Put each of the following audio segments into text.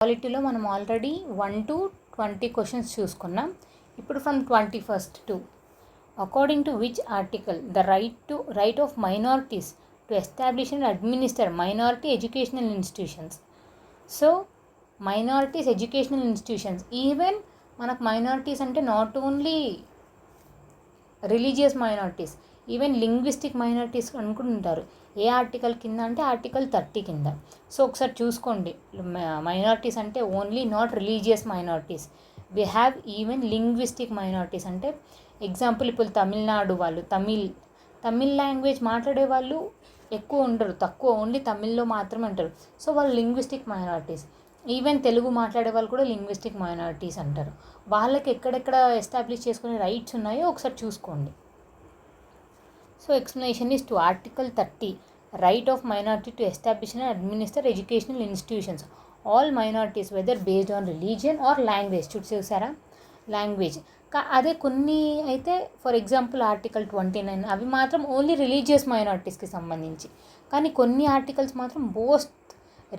పాలిటీలో మనం already 1 to 20 questions చూసుకున్నాం. ఇప్పుడు from 21st to according to which article the right of minorities to establish and administer minority educational institutions. So minorities educational institutions, even మనకు minorities అంటే not only religious minorities, even linguistic minorities అనుకుంటుంటారు. ఏ article కింద అంటే article 30 కింద. So ఒకసారి చూసుకోండి, minorities అంటే only not religious minorities, we have even linguistic minorities. అంటే ఎగ్జాంపుల్ ఇప్పుడు తమిళనాడు వాళ్ళు తమిళ్ లాంగ్వేజ్ మాట్లాడే వాళ్ళు ఎక్కువ ఉండరు, తక్కువ, ఓన్లీ తమిళ్లో మాత్రమే ఉంటారు. సో వాళ్ళు లింగ్విస్టిక్ మైనారిటీస్. ఈవెన్ తెలుగు మాట్లాడే వాళ్ళు కూడా లింగ్విస్టిక్ మైనారిటీస్ అంటారు. వాళ్ళకి ఎక్కడెక్కడ ఎస్టాబ్లిష్ చేసుకునే రైట్స్ ఉన్నాయో ఒకసారి చూసుకోండి. So explanation is to article 30, right of minority to establish and administer educational institutions all minorities whether based on religion or language. చూసారా, లాంగ్వేజ్. అదే కొన్ని అయితే ఫర్ ఎగ్జాంపుల్ ఆర్టికల్ 29 అవి మాత్రం ఓన్లీ రిలీజియస్ మైనారిటీస్కి సంబంధించి. కానీ కొన్ని ఆర్టికల్స్ మాత్రం both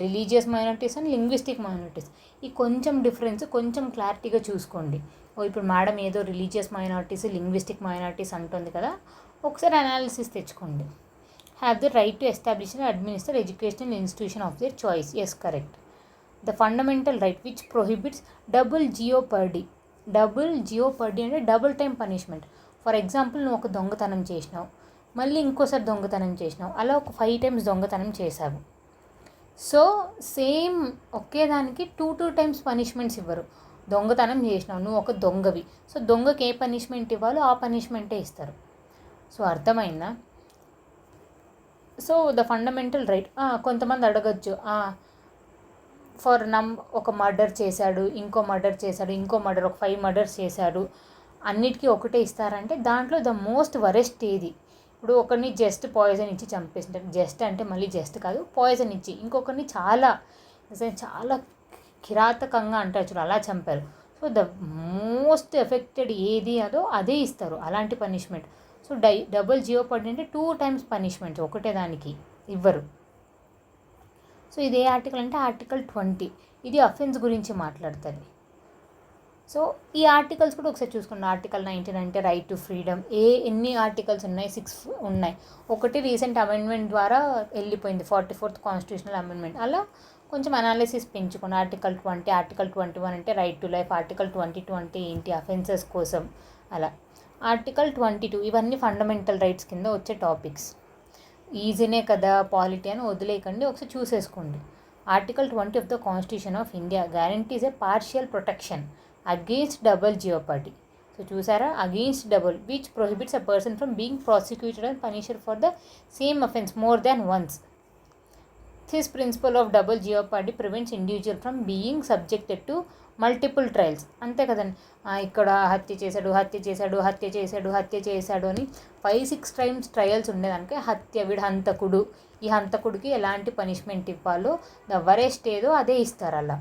religious minorities and linguistic minorities. ఈ కొంచెం డిఫరెన్స్ కొంచెం క్లారిటీగా చూసుకోండి. ఇప్పుడు మేడం ఏదో రిలీజియస్ మైనారిటీస్ లింగ్విస్టిక్ మైనారిటీస్ అంటుంది కదా, ఒకసారి అనాలిసిస్ తెచ్చుకోండి. Have the right to establish and administer educational institution of their choice. Yes, correct. The fundamental right which prohibits double jeopardy. Double jeopardy అంటే double time punishment. For example నువ్వు ఒక దొంగతనం చేసినావు, మళ్ళీ ఇంకోసారి దొంగతనం చేసినావు, అలా ఒక 5 times దొంగతనం చేశావు. సో సేమ్ ఒకే దానికి 2 times పనిష్మెంట్స్ ఇవ్వరు. దొంగతనం చేసినావు, నువ్వు ఒక దొంగవి, సో దొంగకి ఏ పనిష్మెంట్ ఇవ్వాలో ఆ పనిష్మెంటే ఇస్తారు. సో అర్థమైందా? So the fundamental right. కొంతమంది అడగచ్చు, ఫర్ ఒక మర్డర్ చేశాడు, ఇంకో మర్డర్ చేశాడు, ఇంకో మర్డర్, ఒక 5 murders చేశాడు, అన్నిటికీ ఒకటే ఇస్తారంటే దాంట్లో ద మోస్ట్ వరెస్ట్ ఏది? ఇప్పుడు ఒకరిని జస్ట్ పాయిజన్ ఇచ్చి చంపేసింటారు. జస్ట్ అంటే మళ్ళీ జస్ట్ కాదు, పాయిజన్ ఇచ్చి ఇంకొకరిని చాలా కిరాతకంగా అంటారు చూడు, అలా చంపారు. సో ద మోస్ట్ ఎఫెక్టెడ్ ఏది అదే ఇస్తారు, అలాంటి పనిష్మెంట్. సో డబుల్ జియోపర్డీ అంటే 2 times పనిష్మెంట్స్ ఒకటే దానికి ఇవ్వరు. సో ఇది ఏ ఆర్టికల్ అంటే ఆర్టికల్ 20. ఇది అఫెన్స్ గురించి మాట్లాడుతుంది. సో ఈ ఆర్టికల్స్ కూడా ఒకసారి చూసుకోండి. ఆర్టికల్ 19 అంటే రైట్ టు ఫ్రీడమ్. ఎన్ని ఆర్టికల్స్ ఉన్నాయి? 6 ఉన్నాయి. ఒకటి రీసెంట్ అమెండ్మెంట్ ద్వారా వెళ్ళిపోయింది, 44th కాన్స్టిట్యూషనల్ అమెండ్మెంట్. అలా కొంచెం అనాలిసిస్ పెంచుకోండి. ఆర్టికల్ 20, ఆర్టికల్ 21 అంటే రైట్ టు లైఫ్, ఆర్టికల్ 22 అంటే ఏంటి, అఫెన్సెస్ కోసం. అలా ఆర్టికల్ 22 ఇవన్నీ ఫండమెంటల్ రైట్స్ కింద వచ్చే టాపిక్స్. ఈజీనే కదా పాలిటీ అని వదిలేయకండి, ఒకసారి చూసేసుకోండి. Article 20 of the constitution of India guarantees a partial protection against double jeopardy. So చూసారా, against double which prohibits a person from being prosecuted and punished for the same offence more than once. This principle of double jeopardy prevents individual from being subjected to multiple trials. అంతే కదండి, ఇక్కడ హత్య చేశాడు అని 5-6 times trials ఉండేదానికి వీడు హంతకుడు, ఈ హంతకుడికి ఎలాంటి పనిష్మెంట్ ఇవ్వాలో ద వరెస్ట్ ఏదో అదే ఇస్తారు. అలా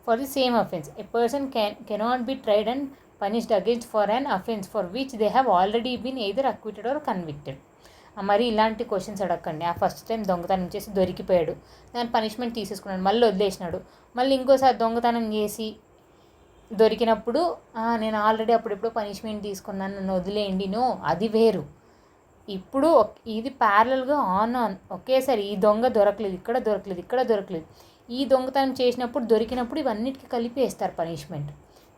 for the same offence a person cannot be tried and punished against for an offence for which they have already been either acquitted or convicted. మరి ఇలాంటి క్వశ్చన్స్ అడగండి. ఫస్ట్ టైం దొంగతనం చేసి దొరికిపోయాడు, దాని పనిష్మెంట్ తీసేసుకున్నాడు, మళ్ళీ వదిలేసినాడు, మళ్ళీ ఇంకోసారి దొంగతనం చేసి దొరికినప్పుడు నేను ఆల్రెడీ అప్పుడెప్పుడు పనిష్మెంట్ తీసుకున్నాను, నన్ను వదిలేయండి. నో, అది వేరు. ఇప్పుడు ఇది ప్యారలల్గా ఆన్ ఒకేసారి ఈ దొంగ దొరకలేదు, ఇక్కడ దొరకలేదు, ఈ దొంగతనం చేసినప్పుడు దొరికినప్పుడు ఇవన్నిటికీ కలిపి వేస్తారు పనిష్మెంట్.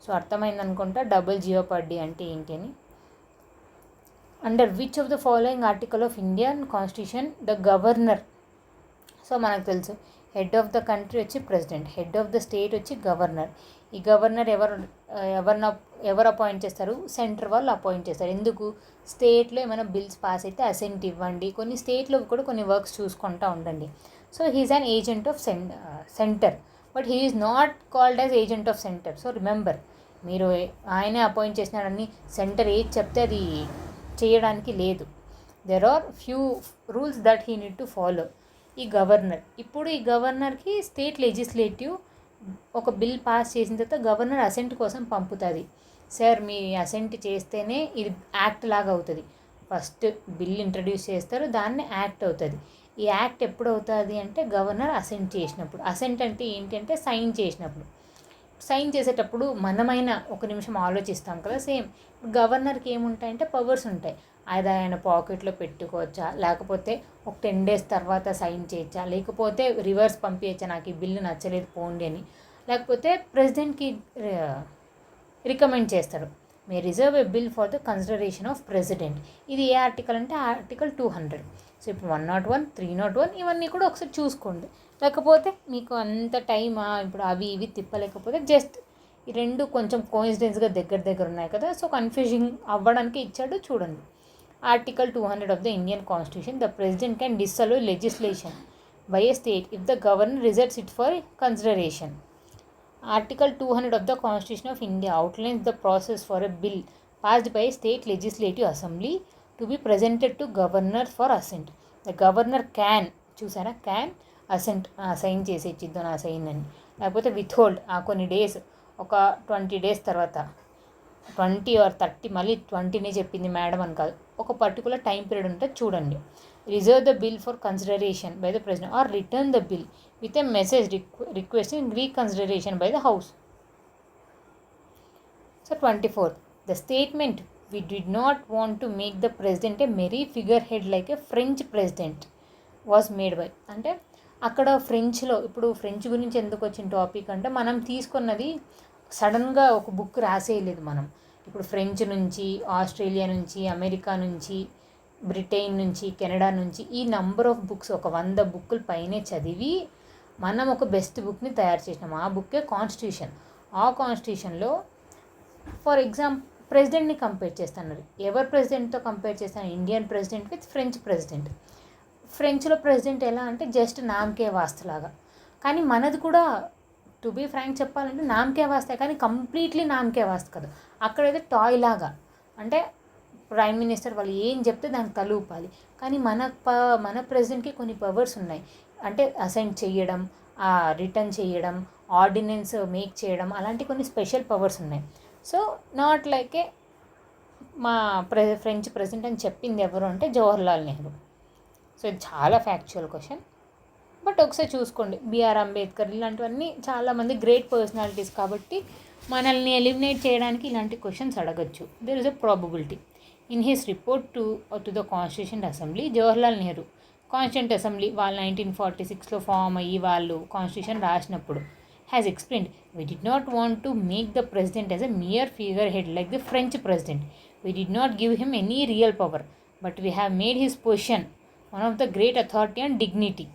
సో అర్థమైంది అనుకుంటా డబుల్ జియోపర్డీ అంటే ఏంటి అని. Under which of the following article of Indian constitution the governor. So మనకు తెలుసు, హెడ్ ఆఫ్ ద కంట్రీ వచ్చి president, head of the state వచ్చి గవర్నర్. ఈ గవర్నర్ ఎవరు అపాయింట్ చేస్తారు? సెంటర్ వాళ్ళు అపాయింట్ చేస్తారు. ఎందుకు? స్టేట్లో ఏమైనా బిల్స్ పాస్ అయితే అసెంట్ ఇవ్వండి, కొన్ని స్టేట్లో కూడా కొన్ని వర్క్స్ చూసుకుంటూ ఉండండి. So he is an agent of centre, but he is not called as agent of centre. So remember, మీరు ఆయనే అపాయింట్ చేసినాడని సెంటర్ ఏది చెప్తే అది చేయడానికి లేదు. There are few rules that he need to follow. ఈ గవర్నర్, ఇప్పుడు ఈ గవర్నర్కి స్టేట్ లెజిస్లేటివ్ ఒక బిల్ పాస్ చేసిన తర్వాత గవర్నర్ అసెంట్ కోసం పంపుతుంది. సార్ మీ అసెంట్ చేస్తేనే ఇది యాక్ట్ లాగా అవుతుంది. ఫస్ట్ బిల్ ఇంట్రడ్యూస్ చేస్తారు, దాన్ని యాక్ట్ అవుతుంది. ఈ యాక్ట్ ఎప్పుడు అవుతుంది అంటే గవర్నర్ అసెంట్ చేసినప్పుడు. అసెంట్ అంటే ఏంటంటే సైన్ చేసినప్పుడు. సైన్ చేసేటప్పుడు మనమైన ఒక నిమిషం ఆలోచిస్తాం కదా, సేమ్ గవర్నర్కి ఏముంటాయంటే పవర్స్ ఉంటాయి. అది ఆయన పాకెట్లో పెట్టుకోవచ్చా, లేకపోతే ఒక 10 days తర్వాత సైన్ చేయొచ్చా, లేకపోతే రివర్స్ పంపించచ్చా, నాకు ఈ బిల్లు నచ్చలేదు పోండి అని, లేకపోతే ప్రెసిడెంట్కి రికమెండ్ చేస్తాడు, may reserve a bill for the consideration of president. ఇది ఏ ఆర్టికల్ అంటే ఆర్టికల్ 200. సో ఇప్పుడు 101, 301 ఇవన్నీ కూడా ఒకసారి చూసుకోండి. లేకపోతే మీకు అంత టైమా ఇప్పుడు అవి ఇవి తిప్పలేకపోతే జస్ట్ ఈ రెండు కొంచెం కోయిన్సిడెన్స్గా దగ్గర ఉన్నాయి కదా, సో కన్ఫ్యూజింగ్ అవ్వడానికి ఇచ్చాడు చూడండి. Article 200 of the Indian constitution, the president can dissolve legislation by a state if the governor reserves it for consideration. Article 200 of the Constitution of India outlines the process for a bill passed by a state legislative assembly to be presented to governor for assent. The governor can, చూసారా, can assigned, sign చేసి ఇచ్చిద్దాం నా sign అని, లేకపోతే withhold కొన్ని days, ఒక 20 days తర్వాత 20 or 30, మళ్ళీ 20నే చెప్పింది మేడం అని కాదు, ఒక పర్టికులర్ టైం పీరియడ్ ఉంటుంది చూడండి. Reserve the bill for consideration by the president or return the bill with a message requesting reconsideration by the House. So 24th, the statement, we did not want to make the president a merry figurehead like a French president, was made by. అంటే అక్కడ ఫ్రెంచ్లో, ఇప్పుడు French గురించి ఎందుకు వచ్చిన topic అంటే మనం తీసుకున్నది సడన్గా ఒక బుక్ రాసేయలేదు మనం. ఇప్పుడు ఫ్రెంచ్ నుంచి, ఆస్ట్రేలియా నుంచి, అమెరికా నుంచి, బ్రిటన్ నుంచి, కెనడా నుంచి ఈ నంబర్ ఆఫ్ బుక్స్, ఒక 100 బుక్కుల పైనే చదివి మనం ఒక బెస్ట్ బుక్ని తయారు చేసినాం. ఆ బుక్కే కాన్స్టిట్యూషన్. ఆ కాన్స్టిట్యూషన్లో ఫర్ ఎగ్జాంపుల్ ప్రెసిడెంట్ని కంపేర్ చేస్తున్నారు. ఎవరు ప్రెసిడెంట్తో కంపేర్ చేస్తాను? Indian president with French president. ఫ్రెంచ్లో ప్రెసిడెంట్ ఎలా అంటే జస్ట్ నామకే వాస్తలాగా, కానీ మనది కూడా టు బీ ఫ్రాంక్ చెప్పాలంటే నామకే వాస్తే, కానీ కంప్లీట్లీ నామకే వాస్త కాదు. అక్కడైతే టాయ్ లాగా, అంటే ప్రైమ్ మినిస్టర్ వాళ్ళు ఏం చెప్తే దానికి తలూపాలి. కానీ మన ప్రెసిడెంట్కి కొన్ని పవర్స్ ఉన్నాయి, అంటే అసెంట్ చేయడం, రిటర్న్ చేయడం, ఆర్డినెన్స్ మేక్ చేయడం, అలాంటి కొన్ని స్పెషల్ పవర్స్ ఉన్నాయి. సో నాట్ లైక్ ఏ మా ఫ్రెంచ్ ప్రెసిడెంట్ అని చెప్పింది ఎవరు అంటే జవహర్లాల్ నెహ్రూ. సో ఇది చాలా ఫ్యాక్చువల్ క్వశ్చన్, బట్ ఒకసారి చూసుకోండి. బిఆర్ అంబేద్కర్ ఇలాంటివన్నీ చాలామంది గ్రేట్ పర్సనాలిటీస్ కాబట్టి మనల్ని ఎలిమినేట్ చేయడానికి ఇలాంటి క్వశ్చన్స్ అడగచ్చు. There is a probability. In his report to the constitution assembly, Jawaharlal Nehru constituent assembly వాళ్ళు 1946లో ఫామ్ అయ్యి వాళ్ళు కాన్స్టిట్యూషన్ రాసినప్పుడు has explained, we did not want to make the president as a mere figure head like the French president. We did not give him any real power, but we have made his position one of the great authority and dignity.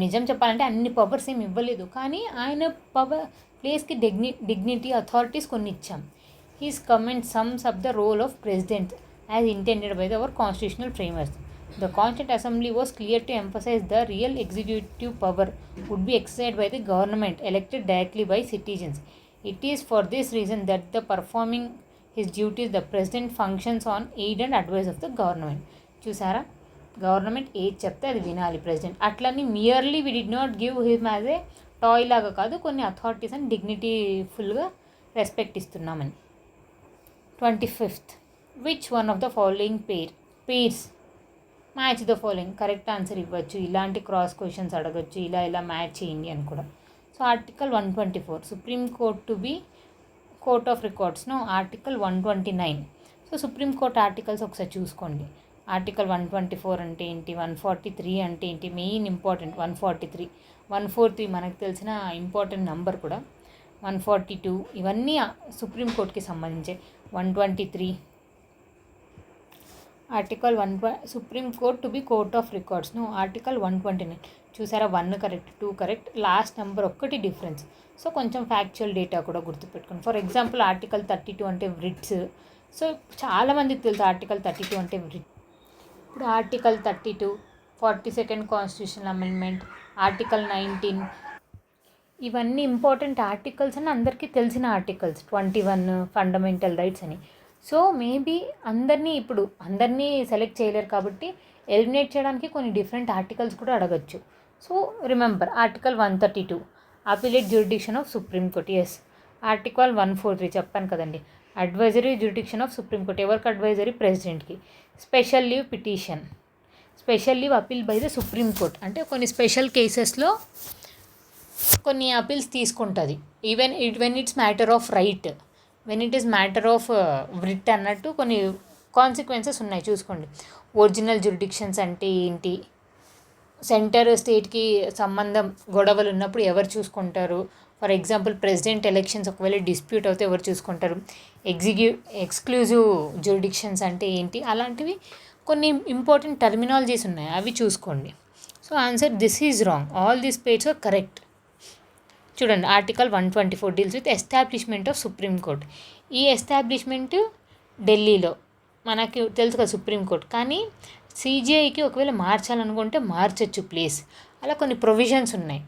నిజం చెప్పాలంటే అన్ని powers ఏమి ఇవ్వలేదు, కానీ ఆయన power ప్లేస్కి dignity, authorities కొన్ని ఇచ్చాం. His comment sums up the role of president as intended by our constitutional framers. The Constituent Assembly was clear to emphasize the real executive power would be exercised by the government elected directly by citizens. It is for this reason that the performing his duties, the President functions on aid and advice of the government. చూసారా, government ఏది చెప్తే అది వినాలి president. అట్లని merely we did not give him as a toy లాగా కాదు, కొన్ని authorities and డిగ్నిటీఫుల్గా రెస్పెక్ట్ ఇస్తున్నామని. 25th, which one of the following pairs match the following, correct answer ఇవ్వచ్చు. ఇలాంటి క్రాస్ క్వశ్చన్స్ అడగచ్చు, ఇలా మ్యాచ్ చేయండి అని కూడా. So article 124, supreme court to be court of రికార్డ్స్ను article 129. So supreme court articles ఒకసారి చూసుకోండి. ఆర్టికల్ 124 అంటే ఏంటి, 143 అంటే ఏంటి, మెయిన్ ఇంపార్టెంట్ 143, 143 మనకు తెలిసిన ఇంపార్టెంట్ నంబర్ కూడా, 142 ఇవన్నీ సుప్రీంకోర్టుకి సంబంధించే. 123 article supreme court to be court of రికార్డ్స్ను ఆర్టికల్ 129. చూసారా, 1 కరెక్ట్, 2 కరెక్ట్, లాస్ట్ నెంబర్ ఒక్కటి డిఫరెన్స్. సో కొంచెం ఫ్యాక్చువల్ డేటా కూడా గుర్తుపెట్టుకోండి. ఫర్ ఎగ్జాంపుల్ ఆర్టికల్ 32 అంటే వ్రిట్స్. సో చాలామందికి తెలుసు ఆర్టికల్ 32 అంటే వ్రిట్. ఇప్పుడు article 32 42nd constitutional amendment, article 19 ఇవన్నీ ఇంపార్టెంట్ ఆర్టికల్స్ అని అందరికీ తెలిసిన ఆర్టికల్స్. 21 ఫండమెంటల్ రైట్స్ అని. సో మేబీ అందరినీ సెలెక్ట్ చేయలేరు కాబట్టి ఎలిమినేట్ చేయడానికి కొన్ని డిఫరెంట్ ఆర్టికల్స్ కూడా అడగచ్చు. So remember article 132 appellate jurisdiction of supreme court. Yes. Article 143 చెప్పాను కదండి, advisory jurisdiction of supreme court. ఎవరికి అడ్వైజరీ? ప్రెసిడెంట్కి. Special leave petition. Special leave appeal by the supreme court అంటే కొన్ని స్పెషల్ కేసెస్లో కొన్ని అపీల్స్ తీసుకుంటుంది. Even when it's matter of right, when it is matter of writ అన్నట్టు కొన్ని కాన్సిక్వెన్సెస్ ఉన్నాయి చూసుకోండి. ఒరిజినల్ జ్యూరిడిక్షన్స్ అంటే ఏంటి, సెంటర్ స్టేట్కి సంబంధం గొడవలు ఉన్నప్పుడు ఎవరు చూసుకుంటారు, ఫర్ ఎగ్జాంపుల్ ప్రెసిడెంట్ ఎలక్షన్స్ ఒకవేళ డిస్ప్యూట్ అవుతే ఎవరు చూసుకుంటారు, ఎక్స్క్లూజివ్ జ్యూరిడిక్షన్స్ అంటే ఏంటి, అలాంటివి కొన్ని ఇంపార్టెంట్ టర్మినాలజీస్ ఉన్నాయి, అవి చూసుకోండి. So answer this is wrong, all these pairs are correct. చూడండి article 124 deals with establishment of supreme court. ఈ ఎస్టాబ్లిష్మెంట్ ఢిల్లీలో మనకి తెలుసు కదా సుప్రీంకోర్టు, కానీ సిజిఐకి ఒకవేళ మార్చాలనుకుంటే మార్చచ్చు ప్లేస్. అలా కొన్ని ప్రొవిజన్స్ ఉన్నాయి,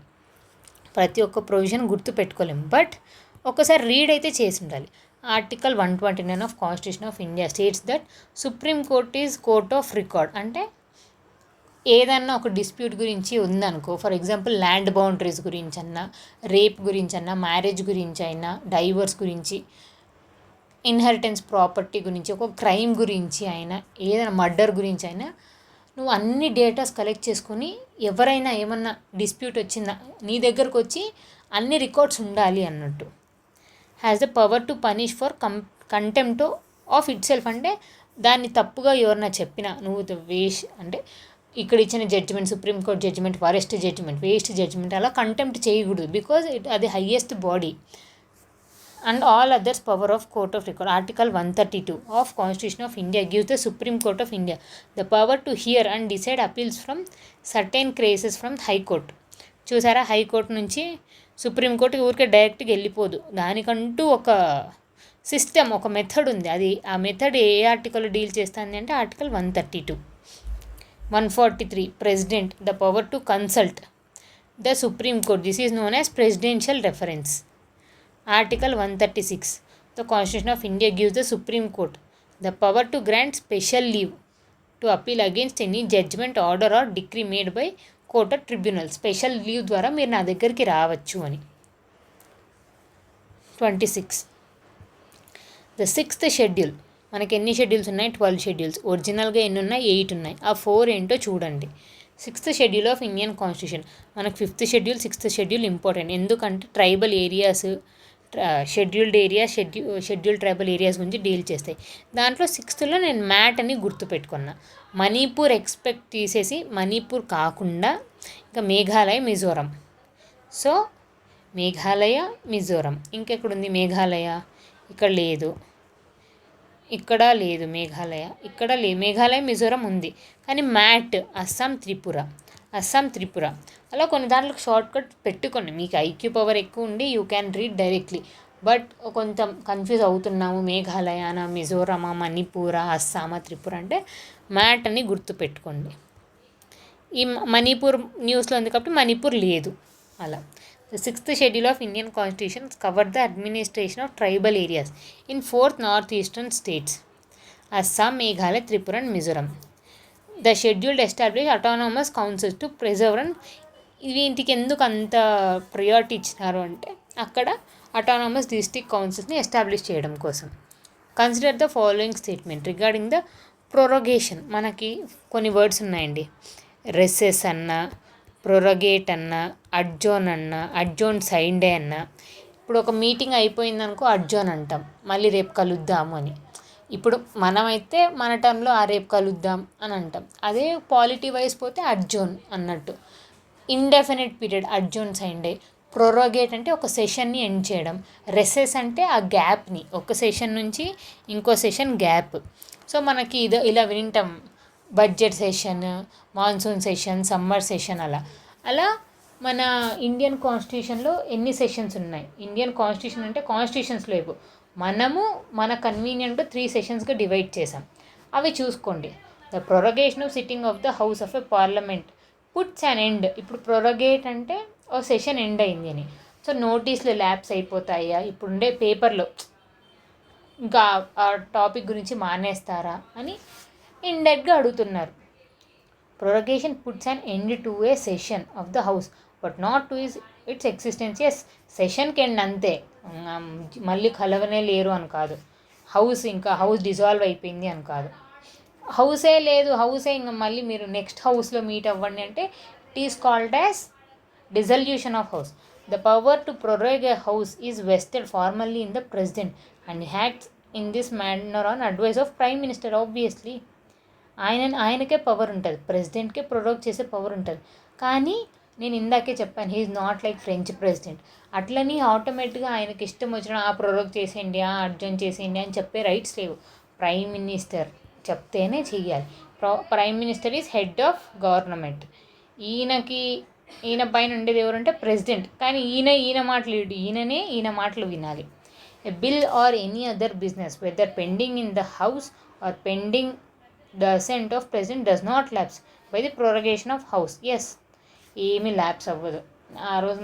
ప్రతి ఒక్క ప్రొవిజన్ గుర్తు పెట్టుకోలేము, బట్ ఒకసారి రీడ్ అయితే చేసి ఉండాలి. Article 129 of constitution of India states that supreme court is court of record. అంటే ఏదన్నా ఒక డిస్ప్యూట్ గురించి ఉందనుకో, ఫర్ ఎగ్జాంపుల్ ల్యాండ్ బౌండరీస్ గురించి అన్నా, రేప్ గురించి అన్నా, మ్యారేజ్ గురించి అయినా, డైవర్స్ గురించి, ఇన్హెరిటెన్స్ ప్రాపర్టీ గురించి, ఒక క్రైమ్ గురించి అయినా, ఏదైనా మర్డర్ గురించి అయినా నువ్వు అన్ని డేటాస్ కలెక్ట్ చేసుకొని ఎవరైనా ఏమన్నా డిస్ప్యూట్ వచ్చిందా నీ దగ్గరకు వచ్చి అన్ని రికార్డ్స్ ఉండాలి అన్నట్టు. Has the power to punish for contempt of itself. అంటే దాన్ని తప్పుగా ఎవరన్నా చెప్పినా నువ్వు అంటే ఇక్కడ ఇచ్చిన judgement, Supreme Court judgement worst judgement, waste judgement అలా కంటెంప్ట్ చేయకూడదు, బికాజ్ అది highest body. And all others power of court of record. Article 132 of constitution of India gives the supreme Court of India the power to hear and decide appeals from certain cases from high court. చూసారా, high court నుంచి సుప్రీంకోర్టుకి ఊరికే డైరెక్ట్గా వెళ్ళిపోదు, దానికంటూ ఒక system, ఒక method ఉంది. అది ఆ మెథడ్ ఏ ఆర్టికల్ డీల్ చేస్తుంది అంటే article 132. 143 president the power to consult the supreme court. This is known as presidential reference. Article 136 the Constitution of India gives the Supreme Court the power to grant special leave to appeal against any judgment, order or decree made by court or tribunal. Special leave ద్వారా మీరు నా దగ్గరికి రావచ్చు అని. 26 the 6th schedule. మనకి ఎన్ని schedules ఉన్నాయి? 12 schedules. ఒరిజినల్గా ఎన్ని ఉన్నాయి? 8 ఉన్నాయి. ఆ 4 ఏంటో చూడండి. 6th schedule of Indian constitution. మనకు 5th schedule, 6th schedule important, ఎందుకంటే tribal areas, scheduled area, scheduled tribal areas గురించి డీల్ చేస్తాయి. దాంట్లో 6thలో నేను మ్యాట్ అని గుర్తుపెట్టుకున్నా. మణిపూర్ ఎక్స్పెక్ట్ తీసేసి మణిపూర్ కాకుండా ఇంకా మేఘాలయ, మిజోరం. సో మేఘాలయ, మిజోరం. ఇంకెక్కడుంది మేఘాలయ? ఇక్కడ లేదు, ఇక్కడ లేదు మేఘాలయ, ఇక్కడ మేఘాలయ, మిజోరం ఉంది, కానీ మ్యాట్ అస్సాం, త్రిపుర, అస్సాం, త్రిపుర. అలా కొన్ని దాంట్లో షార్ట్ కట్ పెట్టుకోండి. మీకు ఐక్యూ పవర్ ఎక్కువ ఉండి you can read directly, but కొంచెం కన్ఫ్యూజ్ అవుతున్నాము, మేఘాలయనా, మిజోరమా, మణిపూరా, అస్సామా, త్రిపుర అంటే మ్యాట్ అని గుర్తుపెట్టుకోండి. ఈ మణిపూర్ న్యూస్లో ఉంది కాబట్టి మణిపూర్ లేదు. అలా 6th schedule of Indian constitution cover the administration of tribal areas in 4th north eastern states Assam, Meghalaya, Tripura and Mizoram. The scheduled establish autonomous councils to preserve and. వీటికి ఎందుకు అంత ప్రియారిటీ ఇచ్చినారు అంటే అక్కడ అటానమస్ డిస్ట్రిక్ట్ కౌన్సిల్స్ని ఎస్టాబ్లిష్ చేయడం కోసం. Consider the following statement regarding the prorogation. మనకి కొన్ని వర్డ్స్ ఉన్నాయండి, రెసెస్ అన్న, ప్రొరగేట్ అన్న, అడ్జోన్ అన్న, అడ్జోన్ సైండే అన్న. ఇప్పుడు ఒక మీటింగ్ అయిపోయిందనుకో అడ్జోన్ అంటాం, మళ్ళీ రేపు కలుద్దాము అని. ఇప్పుడు మనమైతే మన టర్మ్లో ఆ రేపు కలుద్దాం అని అంటాం, అదే పాలిటీ వైజ్ పోతే అడ్జోన్ అన్నట్టు. Indefinite period అడ్జోన్ సైండే. ప్రొరోగేట్ అంటే ఒక సెషన్ని ఎండ్ చేయడం. రెసెస్ అంటే ఆ గ్యాప్ని, ఒక సెషన్ నుంచి ఇంకో సెషన్ గ్యాప్. సో మనకి ఇలా వింటాం, budget session, monsoon session, summer session, అలా మన ఇండియన్ కాన్స్టిట్యూషన్లో ఎన్ని సెషన్స్ ఉన్నాయి? ఇండియన్ కాన్స్టిట్యూషన్ అంటే కాన్స్టిట్యూషన్స్ లేవు, మనము మన కన్వీనియంట్ 3 సెషన్స్గా డివైడ్ చేసాం, అవి చూసుకోండి. The prorogation of sitting of the house of a parliament puts an end. ఇప్పుడు ప్రొరగేట్ అంటే ఓ సెషన్ ఎండ్ అయింది అని. సో నోటీసులు ల్యాప్స్ అయిపోతాయా, ఇప్పుడుండే పేపర్లో ఇంకా ఆ టాపిక్ గురించి మానేస్తారా అని ఇండైరెక్ట్గా అడుగుతున్నారు. Prorogation puts an end to a session of the house but not to its existence. Yes, సెషన్కి ఎండ్ అంతే, మళ్ళీ కలవనే లేరు అని కాదు, హౌస్ ఇంకా హౌస్ డిజాల్వ్ అయిపోయింది అని కాదు. హౌసే లేదు, హౌసే ఇంకా మళ్ళీ మీరు నెక్స్ట్ హౌస్లో మీట్ అవ్వండి అంటే it is called as dissolution of house. The power to prorogue a house is vested formally in the president and acts in this manner on advice of prime minister. Obviously ఆయనకే power ఉంటుంది, ప్రెసిడెంట్కే prorogue చేసే power ఉంటుంది. కానీ నేను ఇందాకే చెప్పాను, he is not like French president. అట్లని ఆటోమేటిక్గా ఆయనకి ఇష్టం వచ్చిన ప్రొరోగ్ చేసేయండి, అర్జెంట్ చేసేయండి అని చెప్పే రైట్స్ లేవు. ప్రైమ్ మినిస్టర్ చెప్తేనే చెయ్యాలి. Prime minister is head of government. ఈయన పైన ఉండేది ఎవరంటే ప్రెసిడెంట్. కానీ ఈయన మాటలు ఈయన మాటలు వినాలి. A bill or any other business whether pending in the house or pending the assent of president does not lapse by the prorogation of house. Yes, ఏమీ ల్యాప్స్ అవ్వదు. ఆ రోజు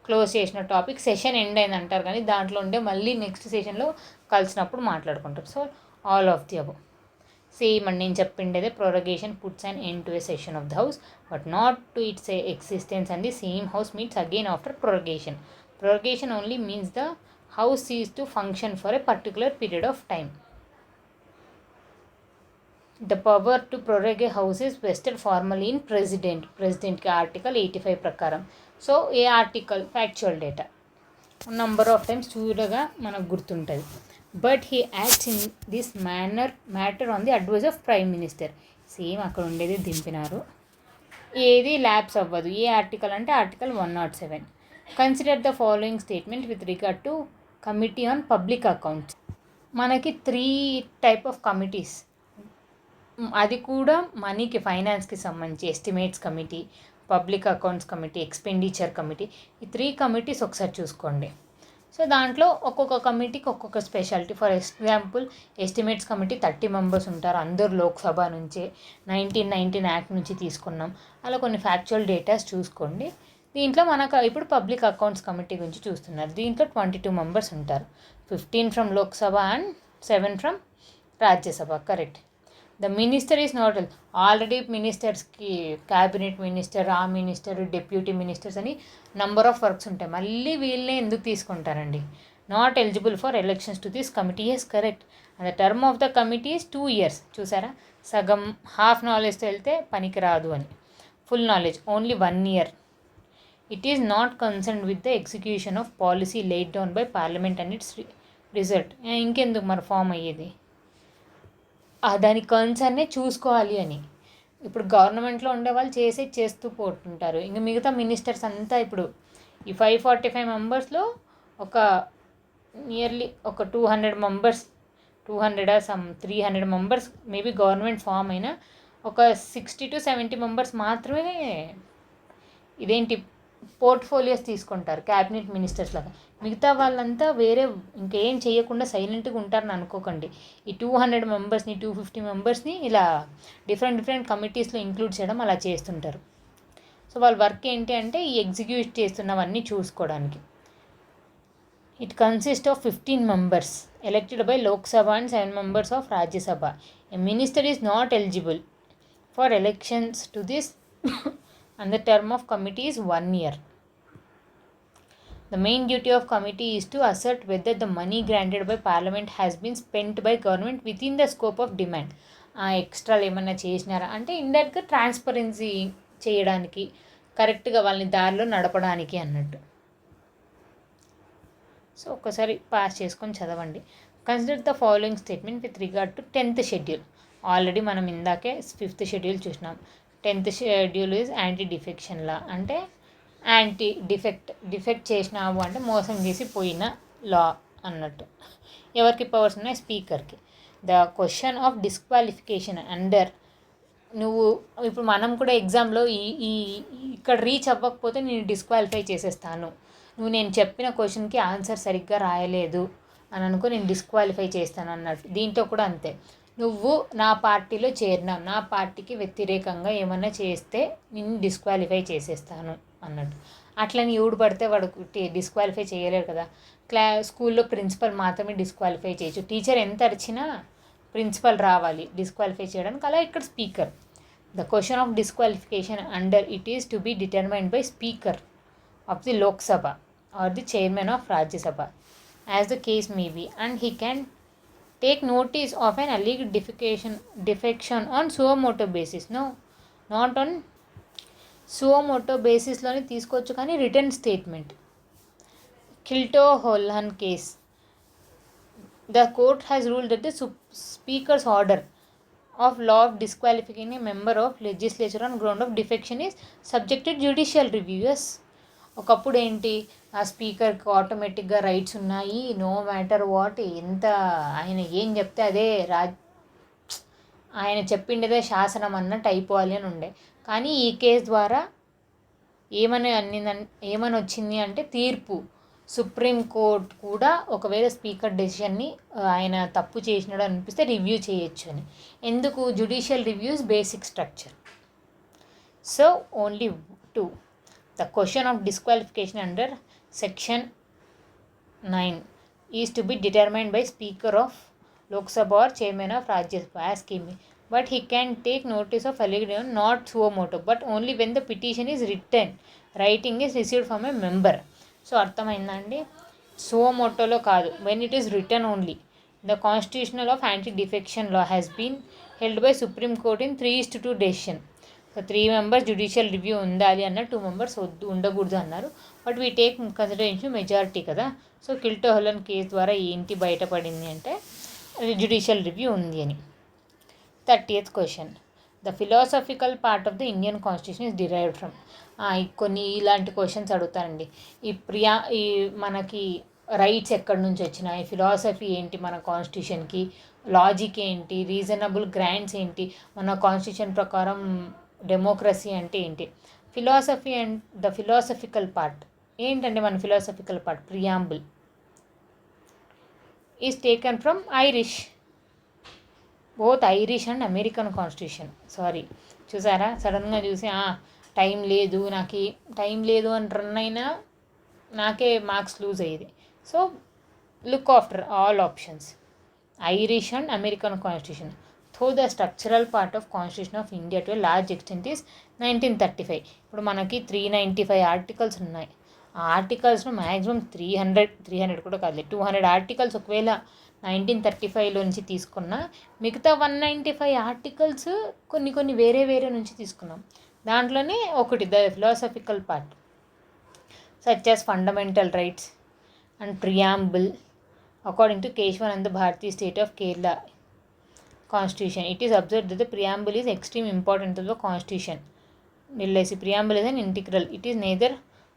క్లోజ్ చేసిన టాపిక్ సెషన్ ఎండ్ అయింది అంటారు, కానీ దాంట్లో ఉండే మళ్ళీ నెక్స్ట్ సెషన్లో కలిసినప్పుడు మాట్లాడుకుంటారు. So all of the above same అండి. నేను చెప్పిండేదే prorogation puts and end to a session of the house but not to its existence and the same house meets again after prorogation. Prorogation only means the house is to function for a particular period of time. The power to prorogue a house is vested formally in ప్రెసిడెంట్కి article 85 ప్రకారం. So ఏ article factual data number of times చూడగా మనకు గుర్తుంటుంది. But he acts in this matter on the advice of prime minister. Same అక్కడ ఉండేది దింపినారు, ఏది labs అవ్వదు. ఏ ఆర్టికల్ అంటే article 107. Consider the following statement with regard to committee on public accounts. మనకి 3 type of committees, అది కూడా మనీకి ఫైనాన్స్కి సంబంధించి estimates committee, public accounts committee, expenditure committee. ఈ 3 కమిటీస్ ఒకసారి చూసుకోండి. సో దాంట్లో ఒక్కొక్క కమిటీకి ఒక్కొక్క speciality. For example estimates committee 30 members ఉంటారు, అందరు లోక్సభ నుంచే 1919 యాక్ట్ నుంచి తీసుకున్నాం. అలా కొన్ని ఫ్యాక్చువల్ డేటాస్ చూసుకోండి. దీంట్లో మనకు ఇప్పుడు పబ్లిక్ అకౌంట్స్ కమిటీ గురించి చూస్తున్నారు. దీంట్లో 22 మెంబర్స్ ఉంటారు, 15 from Lok Sabha and 7 from Rajya Sabha. Correct. The minister is not already మినిస్టర్స్కి క్యాబినెట్ మినిస్టర్, ఆ మినిస్టర్, డిప్యూటీ మినిస్టర్స్ అని నంబర్ ఆఫ్ వర్క్స్ ఉంటాయి. మళ్ళీ వీళ్ళనే ఎందుకు తీసుకుంటారండి? Not eligible for elections to this committee. Yes, correct. And the term of the committee is 2 years. చూసారా, సగం హాఫ్ నాలెడ్జ్తో వెళ్తే పనికి రాదు అని. Full knowledge only 1 year. It is not concern with the execution of policy laid down by parliament and it's result. ఇంకెందుకు మరి form అయ్యేది? దాని కన్సర్నే చూసుకోవాలి అని. ఇప్పుడు గవర్నమెంట్లో ఉండే వాళ్ళు చేస్తూ పోతుంటారు. ఇంకా మిగతా మినిస్టర్స్ అంతా ఇప్పుడు ఈ 545 మెంబర్స్లో ఒక నియర్లీ ఒక 200 members, 200 300 members maybe government form అయినా ఒక 60 to 70 మెంబర్స్ మాత్రమే ఇదేంటి పోర్ట్ఫోలియోస్ తీసుకుంటారు క్యాబినెట్ మినిస్టర్స్ లాగా. మిగతా వాళ్ళంతా వేరే ఇంకేం చేయకుండా సైలెంట్గా ఉంటారని అనుకోకండి. ఈ 200 మెంబర్స్ని 250 మెంబర్స్ని ఇలా డిఫరెంట్ కమిటీస్లో ఇంక్లూడ్ చేయడం అలా చేస్తుంటారు. సో వాళ్ళ వర్క్ ఏంటి అంటే ఈ ఎగ్జిక్యూట్ చేస్తున్నవన్నీ చూసుకోవడానికి. It consist of 15 members elected by Lok Sabha and 7 members of Rajya Sabha. A minister is not eligible for elections to this and the term of committee is 1 year. The main duty of committee is to assert whether the money granted by parliament has been spent by government within the scope of demand. ఎక్స్ట్రాలు ఏమన్నా చేసినారా అంటే ఇండైరెక్ట్గా transparency చేయడానికి, కరెక్ట్గా వాళ్ళని దారిలో నడపడానికి అన్నట్టు. సో ఒక్కసారి పాస్ చేసుకొని చదవండి. Consider the following statement with regard to 10th schedule. Already మనం ఇందాకే 5th షెడ్యూల్ చూసినాం. 10th schedule is anti defection law. అంటే డిఫెక్ట్ చేసినావు అంటే మోసం చేసి పోయిన లా అన్నట్టు. ఎవరికి పవర్స్ ఉన్నాయి? స్పీకర్కి. The question of disqualification under, నువ్వు ఇప్పుడు మనం కూడా ఎగ్జామ్లో ఇక్కడ రీచ్ అవ్వకపోతే నేను డిస్క్వాలిఫై చేసేస్తాను, నువ్వు నేను చెప్పిన క్వశ్చన్కి ఆన్సర్ సరిగ్గా రాయలేదు అని అనుకో నేను డిస్క్వాలిఫై చేస్తాను అన్నట్టు. దీంట్లో కూడా అంతే. నువ్వు నా పార్టీలో చేరినావు, నా పార్టీకి వ్యతిరేకంగా ఏమన్నా చేస్తే నిన్ను డిస్క్వాలిఫై చేసేస్తాను అన్నట్టు. అట్లని ఎవడు పడితే వాడు డిస్క్వాలిఫై చేయలేరు కదా. స్కూల్లో ప్రిన్సిపల్ మాత్రమే డిస్క్వాలిఫై చేయొచ్చు. టీచర్ ఎంత అరిచినా ప్రిన్సిపల్ రావాలి డిస్క్వాలిఫై చేయడానికి. అలా ఇక్కడ speaker. The question of disqualification under it is to be determined by speaker of the Lok Sabha are the chairman of Rajya Sabha as the case may be, and he can take notice of an alleged defection on suo motu basis. No, not on suo motu బేసిస్లోనే తీసుకోవచ్చు, కానీ return statement. Kilto-Holland case. The court has ruled that the Speaker's order of law of disqualifying a member of legislature on ground of defection is subjected judicial review. Yes. ఒకప్పుడు ఏంటి, ఆ స్పీకర్కి ఆటోమేటిక్గా rights ఉన్నాయి, no matter what, ఎంత ఆయన ఏం చెప్తే అదే ఆయన చెప్పిండేదే శాసనం అన్నట్టు అయిపోవాలి అని ఉండే. కానీ ఈ కేసు ద్వారా ఏమని వచ్చింది అంటే తీర్పు, సుప్రీంకోర్టు కూడా ఒకవేళ స్పీకర్ డెసిషన్ని ఆయన తప్పు చేసినాడు అనిపిస్తే రివ్యూ చేయొచ్చు అని. ఎందుకు? Judicial reviews basic structure. So only 2. The question of disqualification under section 9 is to be determined by Speaker of Lok Sabha or Chairman of Rajya Sabha as scheme. But he can take notice of alleged not suo motu, but only when the petition is written. Writing is received from a member. So అర్థమైందండి. suo motu కాదు, when it is written only. The constitutional of anti-defection law has been held by Supreme Court in 3:2 decision. So 3 members judicial review ఉండాలి అన్న, 2 members ఉండకూడదు అన్నారు. But we take consideration majority కదా. So కిల్టో-హోల్లాండ్ case ద్వారా ఏంటి బయటపడింది అంటే జ్యుడిషియల్ రివ్యూ ఉంది అని. 30th question. The philosophical part of the Indian constitution is derived from. కొన్ని ఇలాంటి క్వశ్చన్స్ అడుగుతారండి. ఈ మనకి రైట్స్ ఎక్కడి నుంచి వచ్చినాయి, ఫిలాసఫీ ఏంటి మన కాన్స్టిట్యూషన్కి, లాజిక్ ఏంటి, రీజనబుల్ గ్రాంట్స్ ఏంటి, మన కాన్స్టిట్యూషన్ ప్రకారం డెమోక్రసీ అంటే ఏంటి. Philosophy and the philosophical part ఏంటంటే మన philosophical part preamble is taken from Irish, both Irish and American constitution. Sorry, చూసారా, సడన్గా చూసి టైం లేదు అని రన్ అయినా నాకే మార్క్స్ లూజ్ అయ్యేది. So look after all options. Irish and American constitution. Though the structural part of constitution of India to large extent is 1935. ఇప్పుడు మనకి 395 ఆర్టికల్స్ ఉన్నాయి. ఆ ఆర్టికల్స్ను మ్యాక్సిమం 300 కూడా కాదు, 200 ఆర్టికల్స్ ఒకవేళ 1935లో నుంచి తీసుకున్నా, మిగతా 195 ఆర్టికల్స్ కొన్ని వేరే నుంచి తీసుకున్నాం. దాంట్లోనే ఒకటి the philosophical part such as fundamental rights and preamble according to Kesavananda Bharati state of Kerala Constitution. It is observed that the preamble is extreme important to the Constitution. LIC preamble is an integral. It is neither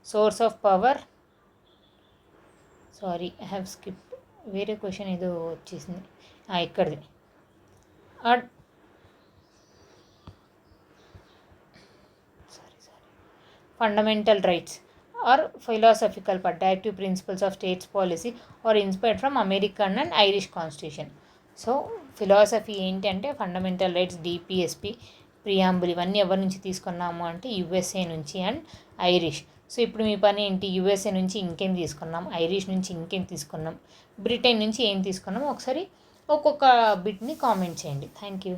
source of power. Sorry, I have skipped. వేరే question ఏదో వచ్చేసింది ఇక్కడిది. Fundamental rights or philosophical but directive principles of states policy or inspired from American and Irish Constitution. So philosophy ఏంటి అంటే fundamental rights, DPSP, preamble, ఇవన్నీ ఎవరి నుంచి తీసుకున్నాము అంటే యుఎస్ఏ నుంచి అండ్ ఐరిష్. సో ఇప్పుడు మీ పని ఏంటి, యుఎస్ఏ నుంచి ఇంకేం తీసుకున్నాం, ఐరిష్ నుంచి ఇంకేం తీసుకున్నాం, బ్రిటన్ నుంచి ఏం తీసుకున్నాం, ఒకసారి ఒక్కొక్క బిట్ని కామెంట్ చేయండి. Thank you.